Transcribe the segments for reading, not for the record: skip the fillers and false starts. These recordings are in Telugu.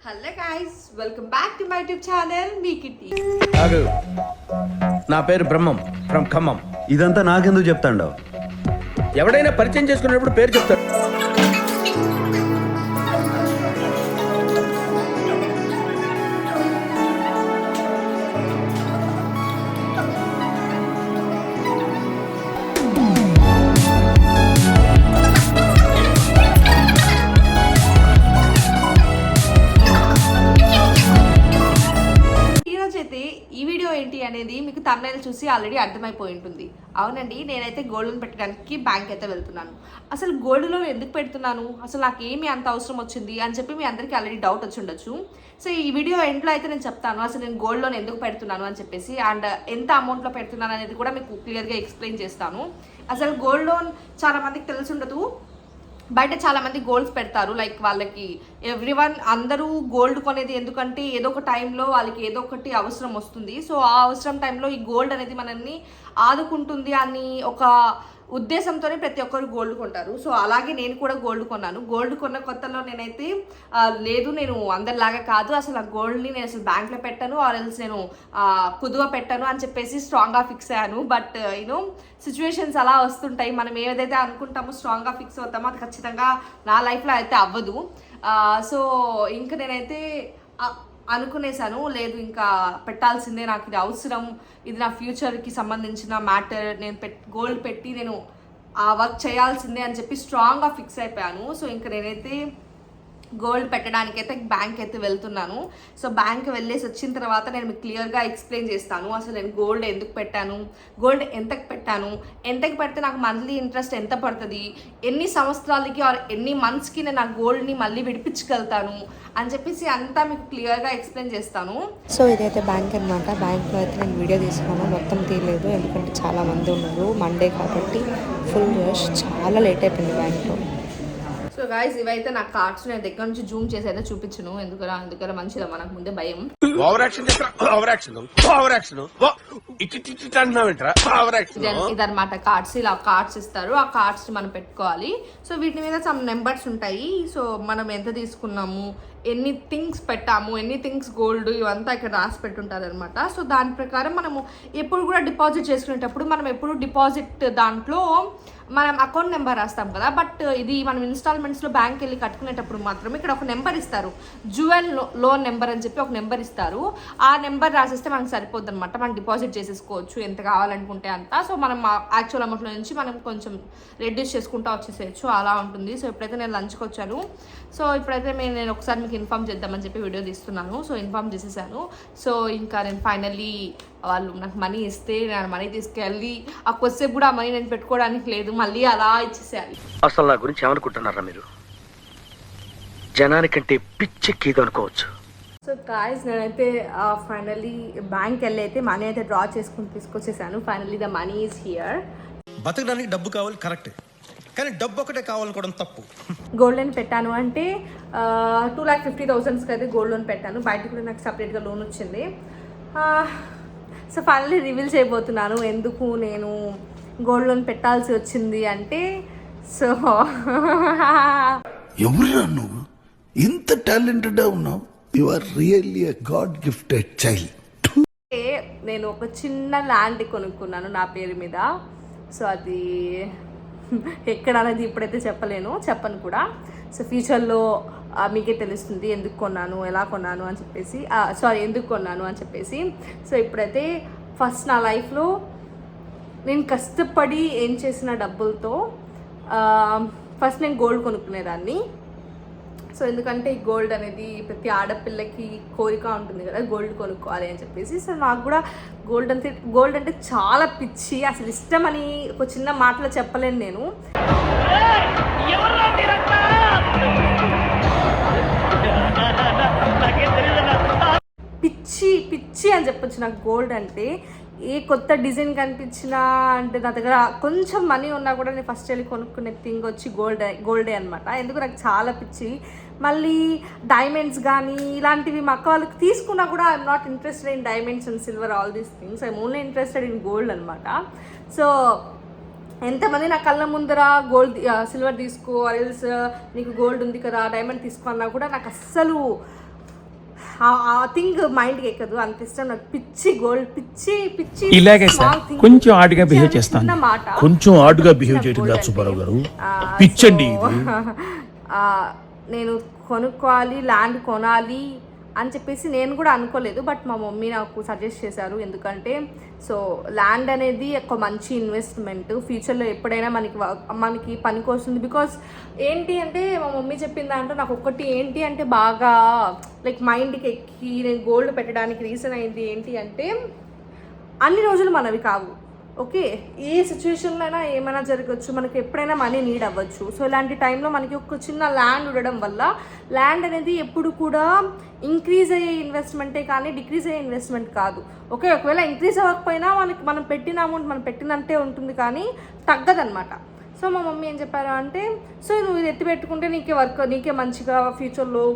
Hello guys, welcome back to my YouTube channel me kitty. ఆగు. నా పేరు బ్రహ్మం ఫ్రమ్ ఖమ్మం. ఇదంతా నాకెందుకు చెప్తాండవు? ఎవడైనా పరిచయం చేసుకునేటప్పుడు పేరు చెప్తాడు. ఈ వీడియో ఏంటి అనేది మీకు thumbnail చూసి ఆల్రెడీ అర్థమైపోయి ఉంటుంది. అవునండి, నేనైతే గోల్డ్ లోన్ పెట్టడానికి బ్యాంక్ అయితే వెళ్తున్నాను. అసలు గోల్డ్ లోన్ ఎందుకు పెడుతున్నాను, అసలు నాకు ఏమి అంత అవసరం వచ్చింది అని చెప్పి మీ అందరికీ ఆల్రెడీ డౌట్ వచ్చి ఉండొచ్చు. సో ఈ వీడియో ఎండ్లో అయితే నేను చెప్తాను అసలు నేను గోల్డ్ లోన్ ఎందుకు పెడుతున్నాను అని చెప్పేసి, అండ్ ఎంత అమౌంట్లో పెడుతున్నాను అనేది కూడా మీకు క్లియర్గా ఎక్స్ప్లెయిన్ చేస్తాను. అసలు గోల్డ్ లోన్ చాలా మందికి తెలిసి ఉండదు. బయట చాలా మంది గోల్డ్స్ పెడతారు, లైక్ వాళ్ళకి అందరూ గోల్డ్ కొనేది ఎందుకంటే ఏదో ఒక టైంలో వాళ్ళకి ఏదో ఒకటి అవసరం వస్తుంది. సో ఆ అవసరం టైంలో ఈ గోల్డ్ అనేది మనల్ని ఆదుకుంటుంది అని ఒక ఉద్దేశంతోనే ప్రతి ఒక్కరు గోల్డ్ కొంటారు. సో అలాగే నేను కూడా గోల్డ్ కొన్నాను. గోల్డ్ కొన్న కొత్తలో నేనైతే లేదు, నేను అందరిలాగా కాదు, అసలు ఆ గోల్డ్ని నేను అసలు బ్యాంక్లో పెట్టాను ఆర్ఎల్స్ నేను కుదువ పెట్టాను అని చెప్పేసి స్ట్రాంగ్గా ఫిక్స్ అయ్యాను. బట్ యూనో సిచ్యువేషన్స్ అలా వస్తుంటాయి. మనం ఏదైతే అనుకుంటామో స్ట్రాంగ్గా ఫిక్స్ అవుతామో అది ఖచ్చితంగా నా లైఫ్లో అయితే అవ్వదు. సో ఇంకా నేనైతే అనుకునేసాను, లేదు ఇంకా పెట్టాల్సిందే, నాకు ఇది అవసరం, ఇది నా ఫ్యూచర్కి సంబంధించిన మ్యాటర్, నేను గోల్డ్ పెట్టి నేను ఆ వర్క్ చేయాల్సిందే అని చెప్పి స్ట్రాంగ్గా ఫిక్స్ అయిపోయాను. సో ఇంకా నేనైతే గోల్డ్ పెట్టడానికైతే బ్యాంక్ అయితే వెళ్తున్నాను. సో బ్యాంక్ వెళ్ళేసి వచ్చిన తర్వాత నేను మీకు క్లియర్గా ఎక్స్ప్లెయిన్ చేస్తాను అసలు నేను గోల్డ్ ఎందుకు పెట్టాను, గోల్డ్ ఎంతకు పెట్టాను, ఎంతకు పెడితే నాకు మంత్లీ ఇంట్రెస్ట్ ఎంత పడుతుంది, ఎన్ని సంవత్సరాలకి ఆర్ ఎన్ని మంత్స్కి నేను ఆ గోల్డ్ని మళ్ళీ విడిపించగలుగుతాను అని చెప్పేసి అంతా మీకు క్లియర్గా ఎక్స్ప్లెయిన్ చేస్తాను. సో ఇదైతే బ్యాంక్ అనమాట. బ్యాంక్లో అయితే నేను వీడియో తీసుకున్నాను, మొత్తం తీయలేదు ఎందుకంటే చాలామంది ఉన్నారు, మండే కాబట్టి ఫుల్ రష్, చాలా లేట్ అయిపోయింది బ్యాంక్లో. సో గైస్, ఇవైతే నా కార్డ్స్ నేను దగ్గర నుంచి జూమ్ చేసి అయితే చూపించను, ఎందుకరా మంచిదా, మనకు ముందే భయం. ఇదన్నమాట కార్డ్స్, ఇలా కార్డ్స్ ఇస్తారు, ఆ కార్డ్స్ మనం పెట్టుకోవాలి. సో వీటి మీద సమ్ నెంబర్స్ ఉంటాయి. సో మనం ఎంత తీసుకున్నాము, ఎన్ని థింగ్స్ పెట్టాము, ఎన్ని థింగ్స్ గోల్డ్, ఇవంతా ఇక్కడ రాసి పెట్టుంటారు అనమాట. సో దాని ప్రకారం మనము ఎప్పుడు కూడా డిపాజిట్ చేసుకునేటప్పుడు మనం ఎప్పుడు డిపాజిట్ దాంట్లో మనం అకౌంట్ నెంబర్ రాస్తాం కదా, బట్ ఇది మనం ఇన్స్టాల్మెంట్స్లో బ్యాంక్ వెళ్ళి కట్టుకునేటప్పుడు మాత్రం ఇక్కడ ఒక నెంబర్ ఇస్తారు, జ్యువెల్ లోన్ నెంబర్ అని చెప్పి ఒక నెంబర్ ఇస్తారు. ఆ నెంబర్ రాసిస్తే మనకు సరిపోద్ది అనమాట, మనం డిపాజిట్ చేసేసుకోవచ్చు ఎంత కావాలనుకుంటే అంత. సో మనం యాక్చువల్ అమౌంట్లో నుంచి మనం కొంచెం రెడ్యూస్ చేసుకుంటూ వచ్చేసేయచ్చు, అలా ఉంటుంది. సో ఇప్పుడైతే నేను లంచ్కి వచ్చాను. సో ఇప్పుడైతే నేను ఒకసారి మీకు ఇన్ఫామ్ చేద్దామని చెప్పి వీడియో తీస్తున్నాను. సో ఇన్ఫామ్ చేసేసాను. సో ఇంకా నేను ఫైనల్లీ వాళ్ళు నాకు మనీ ఇస్తే నేను మనీ తీసుకెళ్ళి ఆ కొద్దిసేపు కూడా ఆ మనీ నేను పెట్టుకోవడానికి లేదు, మళ్ళీ అలా ఇచ్చేసేయాలి. అసలు నా గురించి ఏమనుకుంటున్నారా మీరు? జనానికంటే పిచ్చెక్కిది అనుకోవచ్చు. సో గాయ్స్, నేనైతే ఫైనల్లీ బ్యాంక్ వెళ్ళి అయితే మనీ అయితే డ్రా చేసుకుని తీసుకొచ్చేసాను. Finally the money is here. బతకడానికి డబ్బు కావాలి కరెక్ట్, కానీ డబ్బు ఒకటే కావాలనుకోవడం తప్పు. గోల్డ్ లోన్ పెట్టాను అంటే 2,50,000 అయితే గోల్డ్ లోన్ పెట్టాను. బయటకు కూడా నాకు సపరేట్గా లోన్ వచ్చింది. సో ఫైనల్లీ రివీల్ చేయబోతున్నాను ఎందుకు నేను గోల్డ్ లోన్ పెట్టాల్సి వచ్చింది అంటే. సో ఎవరురా నువ్వు, ఇంత టాలెంటెడ్ ఉన్నావు, you are really a god gifted child. నేను ఒక చిన్న ల్యాండ్ కొనుక్కున్నాను నా పేరు మీద. సో అది ఎక్కడ అనేది ఇప్పుడైతే చెప్పను కూడా. సో ఫ్యూచర్లో మీకే తెలుస్తుంది ఎందుకు కొన్నాను, ఎలా కొన్నాను అని చెప్పేసి, ఎందుకు కొన్నాను అని చెప్పేసి. సో ఇప్పుడైతే ఫస్ట్ నా లైఫ్లో నేను కష్టపడి ఏం చేసిన డబ్బులతో ఫస్ట్ నేను గోల్డ్ కొనుక్కునేదాన్ని. సో ఎందుకంటే ఈ గోల్డ్ అనేది ప్రతి ఆడపిల్లకి కోరిక ఉంటుంది కదా, గోల్డ్ కొనుక్కోవాలి అని చెప్పేసి. సో నాకు కూడా గోల్డ్ అంటే చాలా పిచ్చి, అసలు ఇష్టం అని ఒక చిన్న మాటలో చెప్పలేను నేను. పిచ్చి అని చెప్పొచ్చు నాకు గోల్డ్ అంటే. ఏ కొత్త డిజైన్ కనిపించినా అంటే నా దగ్గర కొంచెం మనీ ఉన్నా కూడా నేను ఫస్ట్ వెళ్ళి కొనుక్కునే థింగ్ వచ్చి గోల్డే అనమాట. ఎందుకు నాకు చాలా పిచ్చి. మళ్ళీ డైమండ్స్ కానీ ఇలాంటివి మా అక్క వాళ్ళకి తీసుకున్నా కూడా I'm not interested in diamonds and silver, all these things. I'm only interested in gold అనమాట. సో ఎంతమంది నా కళ్ళ ముందర గోల్డ్ సిల్వర్ తీసుకో, ఆయిల్స్ నీకు గోల్డ్ ఉంది కదా డైమండ్ తీసుకో అన్నా కూడా నాకు అస్సలు ఆ థింగ్ మైండ్కి ఎక్కదు, అంత ఇష్టం నాకు. పిచ్చి గోల్డ్, పిచ్చి పిచ్చి ఇలాగే small సార్ thing. కొంచెం ఆడుగా పిచ్చి బిహేవ్ అనేది చేస్తాను. చిన్న మాట. కొంచెం ఆడుగా బిహేవ్ చిన్న చేయడం gold కాదు సుబ్బారావు గారు. అంటే. పిచ్చండి సో, ఇది. నేను కొనుక్కోవాలి, ల్యాండ్ కొనాలి అని చెప్పేసి నేను కూడా అనుకోలేదు. బట్ మా మమ్మీ నాకు సజెస్ట్ చేశారు. ఎందుకంటే సో ల్యాండ్ అనేది ఒక మంచి ఇన్వెస్ట్మెంట్, ఫ్యూచర్లో ఎప్పుడైనా మనకి పనికి వస్తుంది. బికాస్ ఏంటి అంటే మా మమ్మీ చెప్పిన దాంట్లో నాకు ఒక్కటి ఏంటి అంటే బాగా లైక్ మైండ్కి ఎక్కి నేను గోల్డ్ పెట్టడానికి రీజన్ అయింది ఏంటి అంటే, అన్ని రోజులు మనవి కావు. ఓకే, ఏ సిచ్యువేషన్లో అయినా ఏమైనా జరగచ్చు, మనకి ఎప్పుడైనా మనీ నీడ్ అవ్వచ్చు. సో ఇలాంటి టైంలో మనకి ఒక చిన్న ల్యాండ్ ఉండడం వల్ల, ల్యాండ్ అనేది ఎప్పుడు కూడా ఇంక్రీజ్ అయ్యే ఇన్వెస్ట్మెంటే కానీ డిక్రీజ్ అయ్యే ఇన్వెస్ట్మెంట్ కాదు. ఓకే, ఒకవేళ ఇంక్రీజ్ అవ్వకపోయినా మనం పెట్టిన అమౌంట్ మనం పెట్టినంతే ఉంటుంది కానీ తగ్గదనమాట. సో మా మమ్మీ ఏం చెప్పారు అంటే, సో నువ్వు ఇది ఎత్తి పెట్టుకుంటే నీకే మంచిగా ఫ్యూచర్లో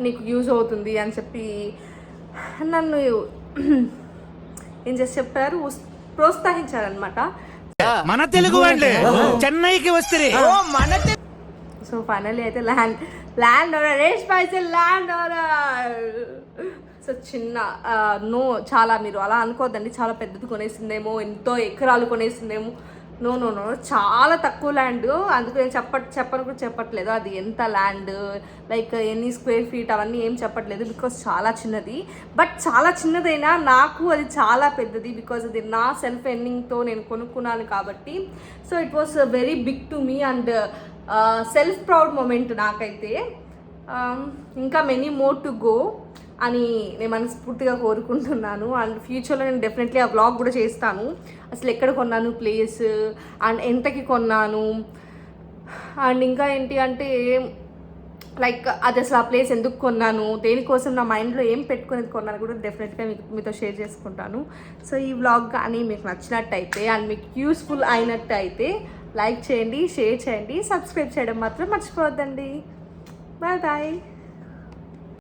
నీకు యూజ్ అవుతుంది అని చెప్పి నన్ను ఏం చేసి చెప్పారు, ప్రోత్సహించారనమాట. మన తెలుగు వాళ్ళే చెన్నైకి వస్తే సో ఫైనల్లీ అయితే ల్యాండ్ రేష్ పైసే ల్యాండ్ సో చిన్న చాలా మీరు అలా అనుకోవద్దండి, చాలా పెద్దది కొనేసిందేమో, ఎంతో ఎకరాలు కొనేసిందేమో. నో, చాలా తక్కువ ల్యాండ్. అందుకు నేను చెప్పను కూడా చెప్పట్లేదు అది ఎంత ల్యాండ్, లైక్ ఎన్ని స్క్వేర్ ఫీట్ అవన్నీ ఏం చెప్పట్లేదు. బికాస్ చాలా చిన్నది. బట్ చాలా చిన్నదైనా నాకు అది చాలా పెద్దది. బికాజ్ అది నా సెల్ఫ్ ఎర్నింగ్తో నేను కొనుక్కున్నాను కాబట్టి. So it was very big to me and self proud moment నాకైతే. ఇంకా మెనీ మోర్ టు గో అని నేను మనస్ఫూర్తిగా కోరుకుంటున్నాను. అండ్ ఫ్యూచర్లో నేను డెఫినెట్లీ ఆ వ్లాగ్ కూడా చేస్తాను, అసలు ఎక్కడ కొన్నాను ప్లేస్ అండ్ ఎంతకి కొన్నాను. అండ్ ఇంకా ఏంటి అంటే లైక్ అది అసలు ఆ ప్లేస్ ఎందుకు కొన్నాను, దేనికోసం నా మైండ్లో ఏం పెట్టుకునేది కొన్నాను కూడా డెఫినెట్గా మీతో షేర్ చేసుకుంటాను. సో ఈ వ్లాగ్ కానీ మీకు నచ్చినట్టయితే అండ్ మీకు యూస్ఫుల్ అయినట్టు అయితే లైక్ చేయండి, షేర్ చేయండి, సబ్స్క్రైబ్ చేయడం మాత్రం మర్చిపోవద్దండి. Bye bye.